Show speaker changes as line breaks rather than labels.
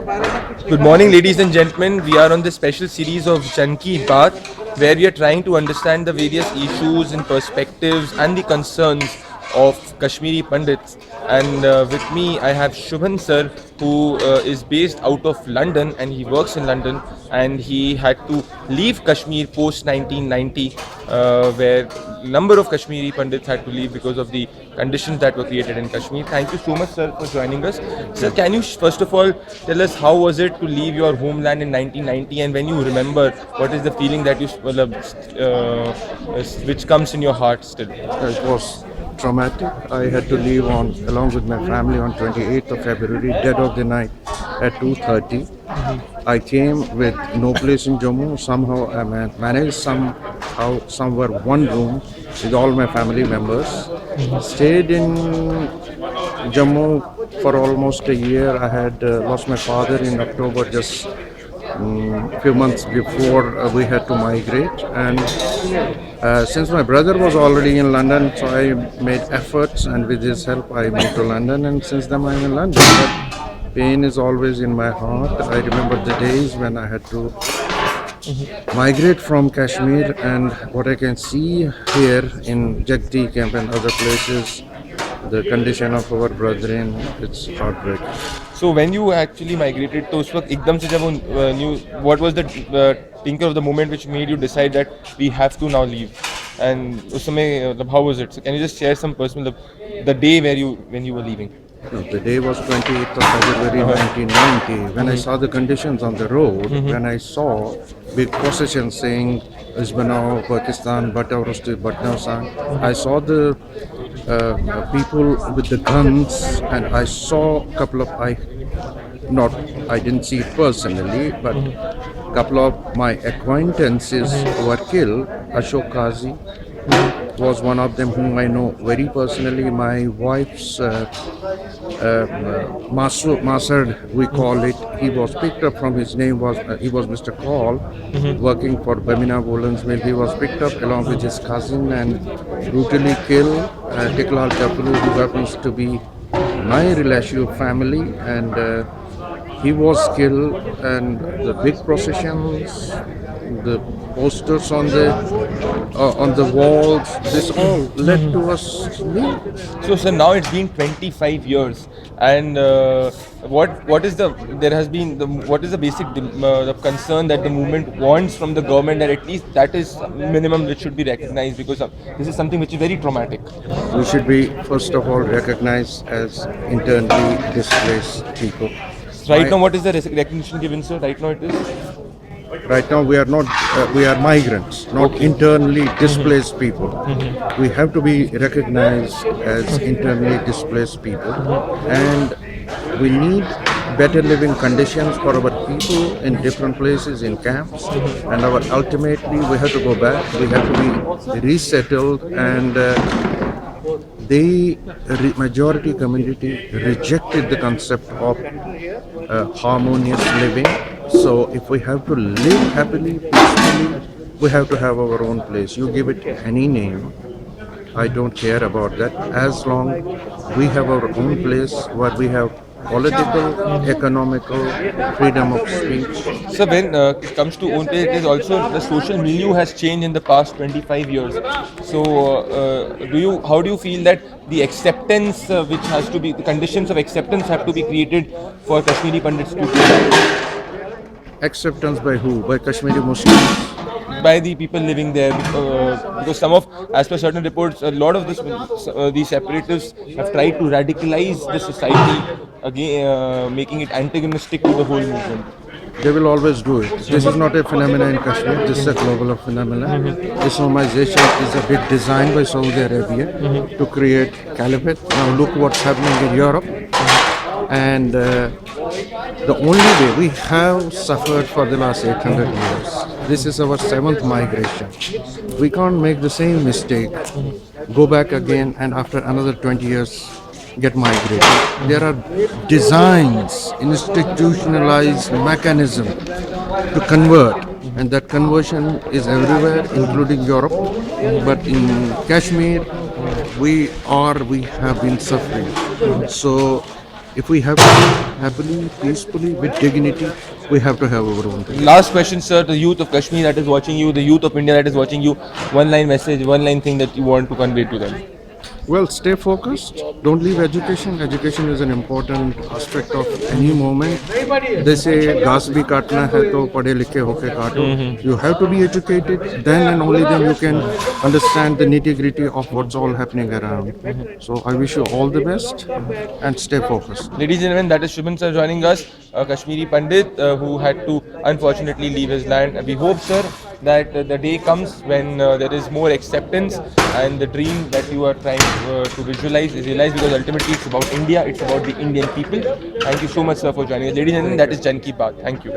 Good morning, ladies and gentlemen. We are on this special series of Janki Baat, where we are trying to understand the various issues and perspectives and the concerns of Kashmiri Pandits. And with me, I have Subhan sir, who is based out of London and he works in London. And he had to leave Kashmir post 1990, where number of Kashmiri Pandits had to leave because of the conditions that were created in Kashmir. Thank you so much, sir, for joining us. Sir, can you first of all tell us how was it to leave your homeland in 1990, and when you remember, what is the feeling that you which comes in your heart still?
It was traumatic. I had to leave on along with my family on 28th of February, dead of the night at 2:30. I came with no place in Jammu. Somehow I managed somewhere one room with all my family members. Stayed in Jammu for almost a year. I had lost my father in October, just few months before we had to migrate, and since my brother was already in London, so I made efforts, and with his help I moved to London, and since then I'm in London. But pain is always in my heart. I remember the days when I had to migrate from Kashmir, and what I can see here in Jagdi camp and other places, the condition of our brethren, it's heartbreaking.
So when you actually migrated, तो उस वक्त एकदम से जब वो new, what was the tinker of the moment which made you decide that we have to now leave? And उस समय how was it? So can you just share some personal the day when you were leaving?
No, the day was 28th of February 1990. When I saw the conditions on the road, when I saw big processions saying Isbanao, Pakistan, Batavrosti, Batnausan, I saw the people with the guns, and I saw a couple of I didn't see it personally, but a couple of my acquaintances were killed. Ashok Kazi was one of them whom I know very personally. My wife's Masard, we call it. He was picked up from his name was he was Mr. Call, working for Bamina Woolens Mill. He was picked up along with his cousin and brutally killed. Tiklal Chaplu, who happens to be my relation family, and he was killed. And the big processions, the posters on the walls, this all led to us leave.
So sir, now it's been 25 years, and what is the there has been the what is the basic the concern that the movement wants from the government, that at least that is minimum which should be recognized, because this is something which is very traumatic.
We should be first of all recognized as internally displaced people.
Right now, what is the recognition given, sir? Right now it is.
Right now we are not we are migrants, not internally displaced people. We have to be recognized as internally displaced people, and we need better living conditions for our people in different places, in camps, and ultimately we have to go back. We have to be resettled, and the majority community rejected the concept of harmonious living. So if we have to live happily, peacefully, we have to have our own place. You give it any name, I don't care about that, as long we have our own place where we have political, economical, freedom of speech.
So when it comes to own place, it is also the social milieu has changed in the past 25 years. So how do you feel that the acceptance which has to be, the conditions of acceptance have to be created for Kashmiri Pandits to
Acceptance by who? By Kashmiri Muslims?
by the people living there, because as per certain reports, a lot of these separatists have tried to radicalize the society again, making it antagonistic to the whole movement.
They will always do it. This is not a phenomenon in Kashmir, this is a global phenomenon. Islamization is a big design by Saudi Arabia to create caliphate. Now look what's happening in Europe. And the only way we have suffered for the last 800 years, this is our 7th migration. We can't make the same mistake, go back again, and after another 20 years get migrated. There are designs, institutionalized mechanism to convert, and that conversion is everywhere, including Europe. But in Kashmir, we have been suffering. So If we have to live happily, peacefully, with dignity, we have to have our own thing.
Last question, sir. The youth of Kashmir that is watching you, the youth of India that is watching you, one line message, one line thing that you want to convey to them.
Well, stay focused. Don't leave education. Education is an important aspect of any moment. They say घास भी काटना है तो पढ़े लिखे होके काटो. You have to be educated. Then and only then you can understand the nitty gritty of what's all happening around. So I wish you all the best and stay focused.
Ladies and gentlemen, that is Subhan sir joining us, a Kashmiri Pandit who had to unfortunately leave his land. We hope, sir, that the day comes when there is more acceptance and the dream that you are trying to visualize is realized, because ultimately it's about India, it's about the Indian people. Thank you so much, sir, for joining us. Ladies and gentlemen, that is Jan Ki Baat. Thank you.